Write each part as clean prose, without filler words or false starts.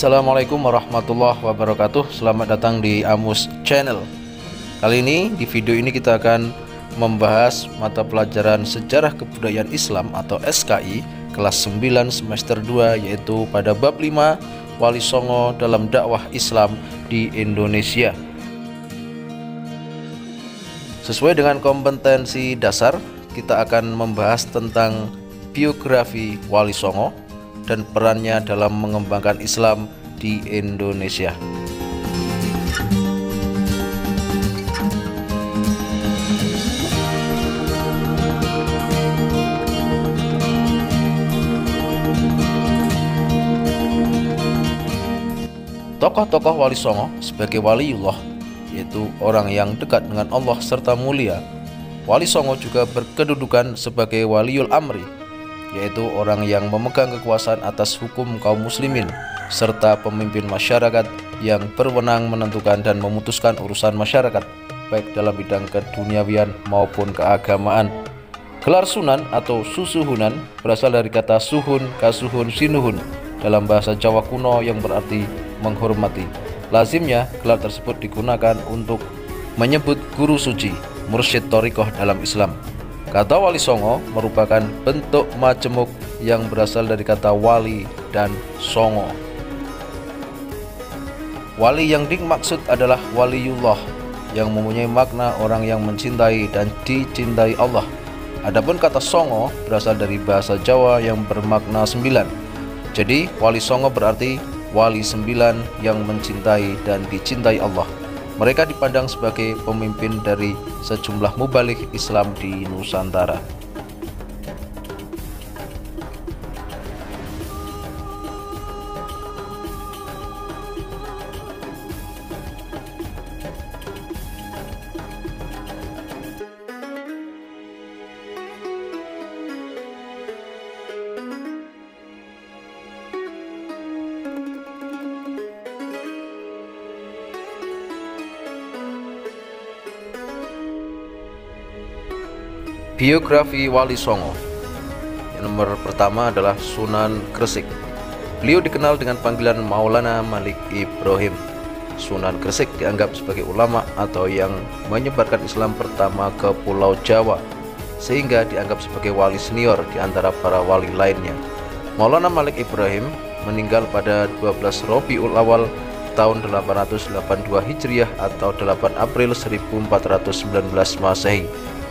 Assalamualaikum warahmatullahi wabarakatuh. Selamat datang di Amus Channel. Kali ini di video ini kita akan membahas mata pelajaran Sejarah Kebudayaan Islam atau SKI kelas 9 semester 2, yaitu pada bab 5 Wali Songo dalam dakwah Islam di Indonesia. Sesuai dengan kompetensi dasar, kita akan membahas tentang biografi Wali Songo dan perannya dalam mengembangkan Islam di Indonesia. Tokoh-tokoh Wali Songo sebagai waliullah, yaitu orang yang dekat dengan Allah serta mulia. Wali Songo juga berkedudukan sebagai waliul amri, yaitu orang yang memegang kekuasaan atas hukum kaum muslimin serta pemimpin masyarakat yang berwenang menentukan dan memutuskan urusan masyarakat, baik dalam bidang keduniawian maupun keagamaan. Gelar Sunan atau Susuhunan berasal dari kata suhun, kasuhun, sinuhun dalam bahasa Jawa kuno yang berarti menghormati. Lazimnya gelar tersebut digunakan untuk menyebut guru suci, mursyid thariqah dalam Islam. Kata Wali Songo merupakan bentuk majemuk yang berasal dari kata wali dan songo. Wali yang dimaksud adalah waliullah, yang mempunyai makna orang yang mencintai dan dicintai Allah. Adapun kata songo berasal dari bahasa Jawa yang bermakna 9. Jadi Wali Songo berarti wali 9 yang mencintai dan dicintai Allah. Mereka dipandang sebagai pemimpin dari sejumlah mubalik Islam di Nusantara. Biografi Wali Songo. Yang nomor pertama adalah Sunan Gresik. Beliau dikenal dengan panggilan Maulana Malik Ibrahim. Sunan Gresik dianggap sebagai ulama atau yang menyebarkan Islam pertama ke Pulau Jawa, sehingga dianggap sebagai wali senior di antara para wali lainnya. Maulana Malik Ibrahim meninggal pada 12 Rabiul Awal tahun 882 Hijriah atau 8 April 1419 Masehi.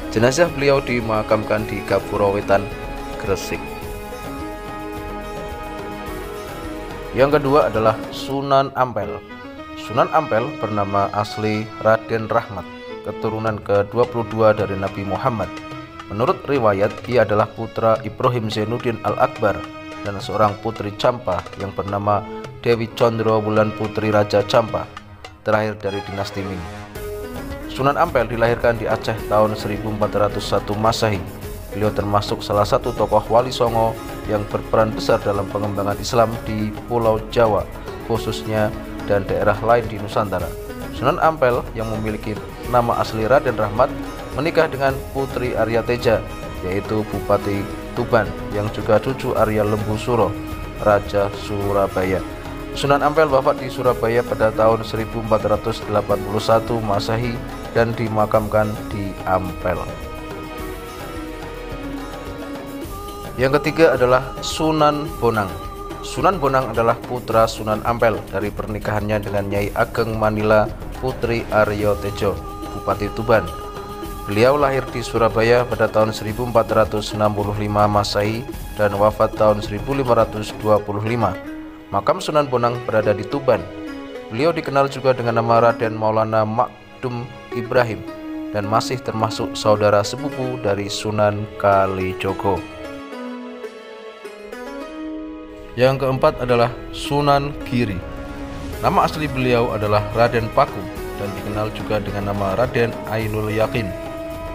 Jenazah beliau dimakamkan di Gapura Wetan, Gresik. Yang kedua adalah Sunan Ampel. Sunan Ampel bernama asli Raden Rahmat, keturunan ke-22 dari Nabi Muhammad. Menurut riwayat, ia adalah putra Ibrahim Zainuddin Al-Akbar dan seorang putri Campa yang bernama Dewi Condro Wulan Putri Raja Campa, terakhir dari dinasti Ming. Sunan Ampel dilahirkan di Aceh tahun 1401 Masehi. Beliau termasuk salah satu tokoh Wali Songo yang berperan besar dalam pengembangan Islam di Pulau Jawa khususnya dan daerah lain di Nusantara. Sunan Ampel yang memiliki nama asli Raden Rahmat menikah dengan Putri Arya Teja, yaitu Bupati Tuban yang juga cucu Arya Lembu Suro, Raja Surabaya. Sunan Ampel wafat di Surabaya pada tahun 1481 Masehi dan dimakamkan di Ampel. Yang ketiga adalah Sunan Bonang. Sunan Bonang adalah putra Sunan Ampel dari pernikahannya dengan Nyai Ageng Manila Putri Aryo Tejo, Bupati Tuban. Beliau lahir di Surabaya pada tahun 1465 Masehi dan wafat tahun 1525. Makam Sunan Bonang berada di Tuban. Beliau dikenal juga dengan nama Raden Maulana Makdum Ibrahim dan masih termasuk saudara sepupu dari Sunan Kalijogo. Yang keempat adalah Sunan Giri. Nama asli beliau adalah Raden Paku dan dikenal juga dengan nama Raden Ainul Yakin.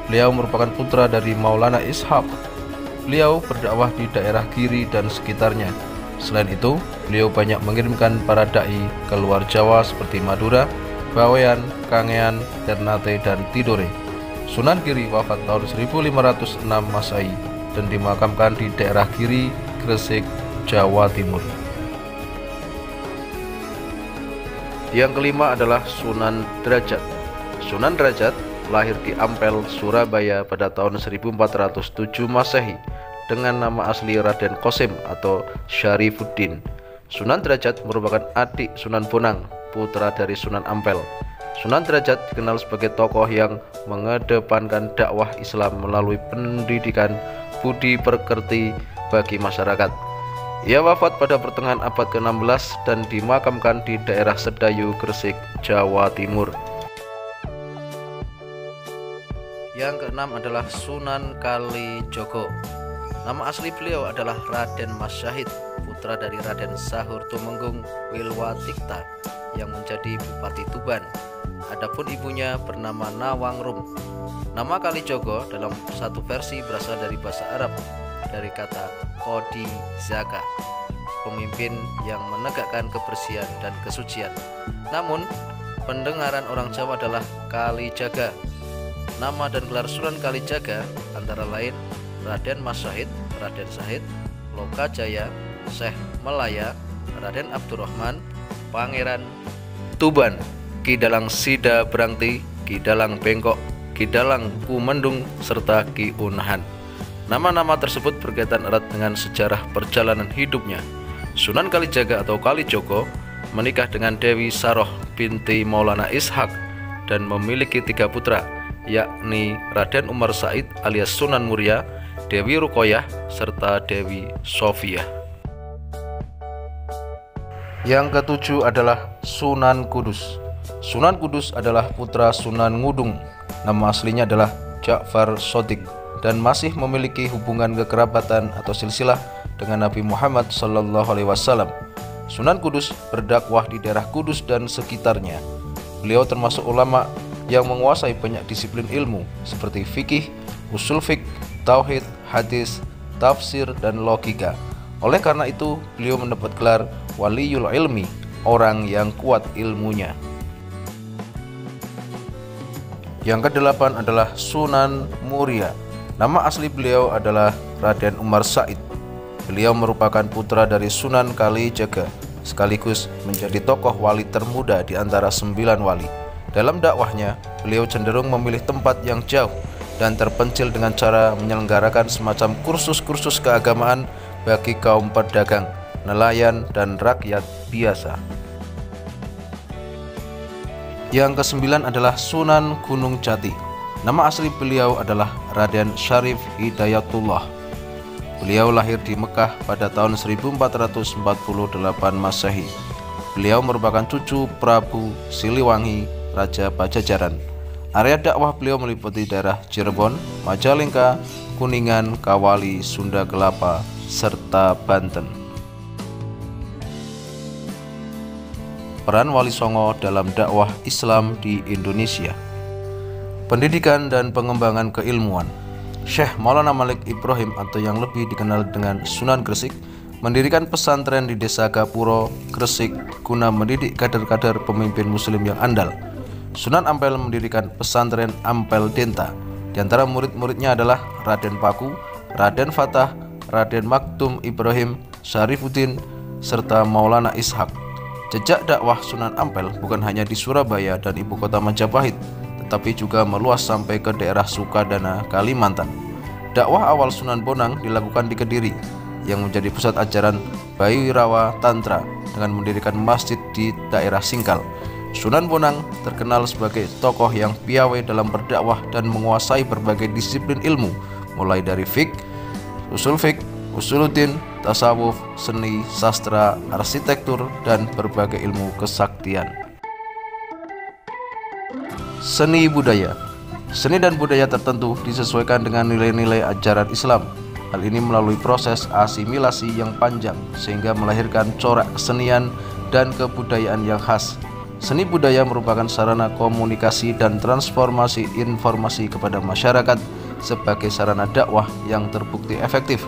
Beliau merupakan putra dari Maulana Ishaq. Beliau berdakwah di daerah Giri dan sekitarnya. Selain itu, beliau banyak mengirimkan para dai ke luar Jawa seperti Madura, Bawean, Kangean, Ternate, dan Tidore. Sunan Giri wafat tahun 1506 Masehi dan dimakamkan di daerah Giri, Gresik, Jawa Timur. Yang kelima adalah Sunan Derajat. Sunan Derajat lahir di Ampel, Surabaya pada tahun 1407 Masehi dengan nama asli Raden Qasim atau Syarifuddin. Sunan Derajat merupakan adik Sunan Bonang, putra dari Sunan Ampel. Sunan Derajat dikenal sebagai tokoh yang mengedepankan dakwah Islam melalui pendidikan budi pekerti bagi masyarakat. Ia wafat pada pertengahan abad ke-16 dan dimakamkan di daerah Sedayu, Gresik, Jawa Timur. Yang keenam adalah Sunan Kalijogo. Nama asli beliau adalah Raden Mas Syahid, putra dari Raden Sahur Tumenggung Wilwatikta yang menjadi Bupati Tuban. Adapun ibunya bernama Nawangrum. Nama Kalijogo dalam satu versi berasal dari bahasa Arab, dari kata Qadi Zaka, pemimpin yang menegakkan kebersihan dan kesucian. Namun, pendengaran orang Jawa adalah Kalijaga. Nama dan gelar Sunan Kalijaga antara lain Raden Mas Syahid, Raden Syahid, Lokajaya, Syekh Melaya, Raden Abdurrahman, Pangeran Tuban, Ki Dalang Sida Brangti, Ki Dalang Bengkok, Ki Dalang Kumendung, serta Ki Unahan. Nama-nama tersebut berkaitan erat dengan sejarah perjalanan hidupnya. Sunan Kalijaga atau Kalijogo menikah dengan Dewi Saroh binti Maulana Ishak dan memiliki 3 putra, yakni Raden Umar Said alias Sunan Muria, Dewi Rukoyah, serta Dewi Sofia. Yang ketujuh adalah Sunan Kudus. Sunan Kudus adalah putra Sunan Ngudung. Nama aslinya adalah Ja'far Shodiq dan masih memiliki hubungan kekerabatan atau silsilah dengan Nabi Muhammad SAW. Sunan Kudus berdakwah di daerah Kudus dan sekitarnya. Beliau termasuk ulama yang menguasai banyak disiplin ilmu seperti fikih, usul fiqh, tauhid, hadis, tafsir, dan logika. Oleh karena itu, beliau mendapat gelar Waliyul Ilmi, orang yang kuat ilmunya. Yang ke-8 adalah Sunan Muria. Nama asli beliau adalah Raden Umar Said. Beliau merupakan putra dari Sunan Kalijaga, sekaligus menjadi tokoh wali termuda di antara 9 wali. Dalam dakwahnya, beliau cenderung memilih tempat yang jauh dan terpencil dengan cara menyelenggarakan semacam kursus-kursus keagamaan bagi kaum pedagang, nelayan, dan rakyat biasa. Yang ke-9 adalah Sunan Gunung Jati. Nama asli beliau adalah Raden Syarif Hidayatullah. Beliau lahir di Mekah pada tahun 1448 Masehi. Beliau merupakan cucu Prabu Siliwangi, Raja Pajajaran. Area dakwah beliau meliputi daerah Cirebon, Majalengka, Kuningan, Kawali, Sunda Kelapa, serta Banten. Peran Wali Songo dalam dakwah Islam di Indonesia. Pendidikan dan pengembangan keilmuan. Syekh Maulana Malik Ibrahim atau yang lebih dikenal dengan Sunan Gresik mendirikan pesantren di Desa Gapuro, Gresik guna mendidik kader-kader pemimpin muslim yang andal. Sunan Ampel mendirikan pesantren Ampel Denta. Di antara murid-muridnya adalah Raden Paku, Raden Fatah, Raden Maktum Ibrahim, Syarifuddin, serta Maulana Ishak. Jejak dakwah Sunan Ampel bukan hanya di Surabaya dan ibu kota Majapahit, tetapi juga meluas sampai ke daerah Sukadana, Kalimantan. Dakwah awal Sunan Bonang dilakukan di Kediri, yang menjadi pusat ajaran Bhairawa Tantra dengan mendirikan masjid di daerah Singkal. Sunan Bonang terkenal sebagai tokoh yang piawai dalam berdakwah dan menguasai berbagai disiplin ilmu, mulai dari fiqh, usuluddin, tasawuf, seni, sastra, arsitektur, dan berbagai ilmu kesaktian. Seni budaya. Seni dan budaya tertentu disesuaikan dengan nilai-nilai ajaran Islam. Hal ini melalui proses asimilasi yang panjang sehingga melahirkan corak kesenian dan kebudayaan yang khas. Seni budaya merupakan sarana komunikasi dan transformasi informasi kepada masyarakat sebagai sarana dakwah yang terbukti efektif.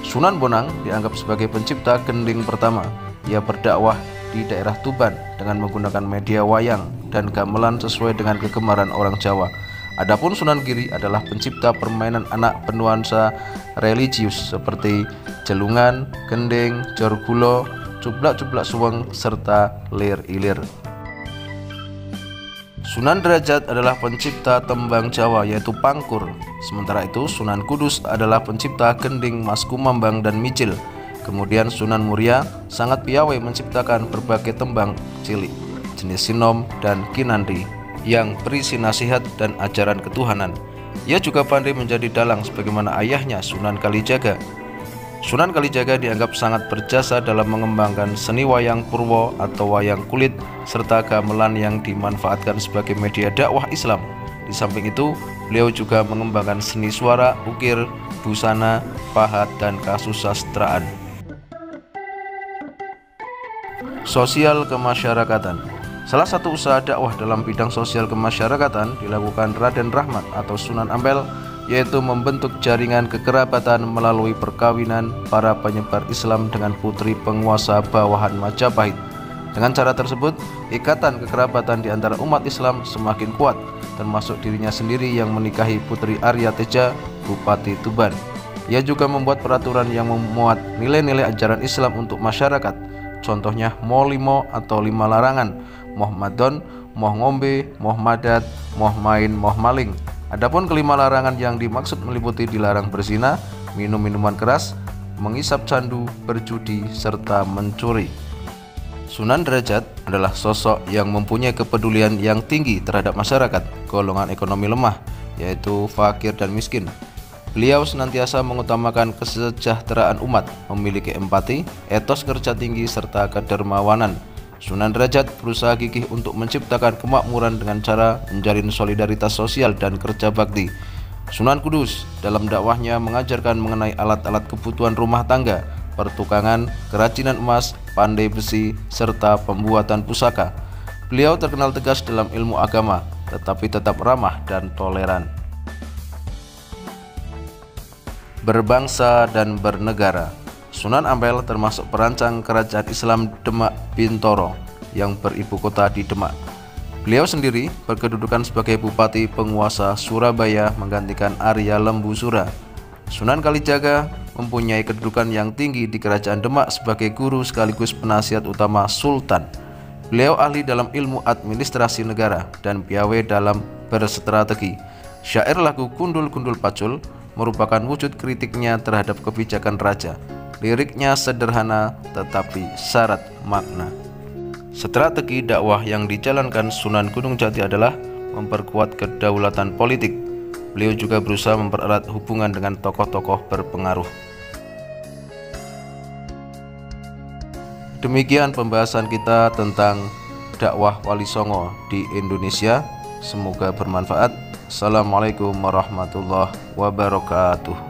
Sunan Bonang dianggap sebagai pencipta gending pertama. Ia berdakwah di daerah Tuban dengan menggunakan media wayang dan gamelan sesuai dengan kegemaran orang Jawa. Adapun Sunan Giri adalah pencipta permainan anak bernuansa religius seperti jelungan, gending, jorgulo, cublak-cublak suweng, serta lir-ilir. Sunan Derajat adalah pencipta tembang Jawa yaitu pangkur. Sementara itu Sunan Kudus adalah pencipta gending, mas kumambang, dan micil. Kemudian Sunan Muria sangat piawai menciptakan berbagai tembang cilik jenis sinom dan kinandi yang berisi nasihat dan ajaran ketuhanan. Ia juga pandai menjadi dalang sebagaimana ayahnya Sunan Kalijaga. Sunan Kalijaga dianggap sangat berjasa dalam mengembangkan seni wayang purwo atau wayang kulit serta gamelan yang dimanfaatkan sebagai media dakwah Islam. Di samping itu, beliau juga mengembangkan seni suara, ukir, busana, pahat, dan kasusastraan. Sosial kemasyarakatan. Salah satu usaha dakwah dalam bidang sosial kemasyarakatan dilakukan Raden Rahmat atau Sunan Ampel, yaitu membentuk jaringan kekerabatan melalui perkawinan para penyebar Islam dengan putri penguasa bawahan Majapahit. Dengan cara tersebut, ikatan kekerabatan di antara umat Islam semakin kuat, termasuk dirinya sendiri yang menikahi putri Arya Teja, Bupati Tuban. Ia juga membuat peraturan yang memuat nilai-nilai ajaran Islam untuk masyarakat. Contohnya moh limo atau 5 larangan, moh madon, moh ngombe, moh madat, moh main, moh maling. Adapun kelima larangan yang dimaksud meliputi dilarang berzina, minum minuman keras, mengisap candu, berjudi, serta mencuri. Sunan Derajat adalah sosok yang mempunyai kepedulian yang tinggi terhadap masyarakat golongan ekonomi lemah, yaitu fakir dan miskin. Beliau senantiasa mengutamakan kesejahteraan umat, memiliki empati, etos kerja tinggi, serta kedermawanan. Sunan Derajat berusaha gigih untuk menciptakan kemakmuran dengan cara menjalin solidaritas sosial dan kerja bakti. Sunan Kudus dalam dakwahnya mengajarkan mengenai alat-alat kebutuhan rumah tangga, pertukangan, kerajinan emas, pandai besi, serta pembuatan pusaka. Beliau terkenal tegas dalam ilmu agama, tetapi tetap ramah dan toleran. Berbangsa dan bernegara. Sunan Ampel termasuk perancang kerajaan Islam Demak Bintoro yang beribu kota di Demak. Beliau sendiri berkedudukan sebagai Bupati Penguasa Surabaya menggantikan Arya Lembusura. Sunan Kalijaga mempunyai kedudukan yang tinggi di Kerajaan Demak sebagai guru sekaligus penasihat utama Sultan. Beliau ahli dalam ilmu administrasi negara dan piawai dalam berstrategi. Syair lagu Gundul-Gundul Pacul merupakan wujud kritiknya terhadap kebijakan raja. Liriknya sederhana tetapi syarat makna. Strategi dakwah yang dijalankan Sunan Gunung Jati adalah memperkuat kedaulatan politik. Beliau juga berusaha mempererat hubungan dengan tokoh-tokoh berpengaruh. Demikian pembahasan kita tentang dakwah Wali Songo di Indonesia. Semoga bermanfaat. Assalamualaikum warahmatullahi wabarakatuh.